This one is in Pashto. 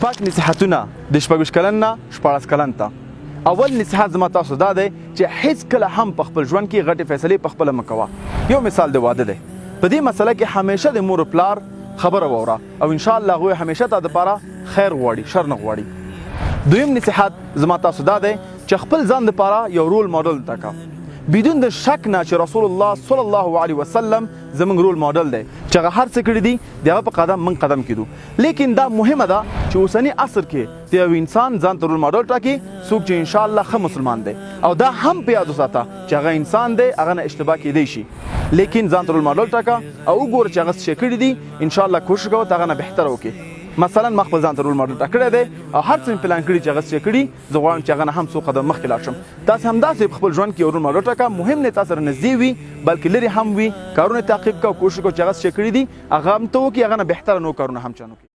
شپږ نصیحتونه د شپږ کلن نه 14 کلن ته. اول نصیحت زما تاسو دا دی چې هیڅ کله هم په خپل ژوند کې غټې فیصلې په خپله مه کوه. یو مثال د واده دی. په دې مسله کې همیشه د مور و پلار خبره واوره او انشاءالله هغوی همیشه تا دپاره خیر غواړي، شر نه غواړي. دویم نصیحت زما تاسو دا دی چې خپل ځان دپاره یو رول ماډل زده کړه، بدون د شک نه چې رسول الله صلی الله علیه وسلم زموږ رول ماډل دی چې هغه هر څه کړي دي د هغه په قدم من قدم کېدو. لیکن دا مهمه ده چې اوسني عصر کې د یو انسان ځان ته رول ماډل ټاکي څوک چې انشاءالله ښه مسلمان دی، او دا هم په یاد وساته چې هغه انسان دی، هغه نه اشتباه کیدی شي. لیکن ځان ته رول ماډل ټاکه او وګوره چې هغه څه کړي دي، انشاءالله کوشش کوه هغه نه بهتره وکړي. مثلا ما خپل ځان ته رول ماډل ټاکلی دی او هر څه مې پلان کړي چې هغه څه کړي، زه غواړم چې هغه نه هم څو قدم مخکې لاړ شم. تاسې همداسې په خپل ژوند کې یو رول ماډل ټاکه، مهم نه تا سره نږدې وي بلکې لرې هم وي، کارونه تعقیب کوه، کوشش کوه چې هغه څه کړي دي هغه هم ته وکړي، هغه نه بهتره نور کارونه هم چا نه وکړي.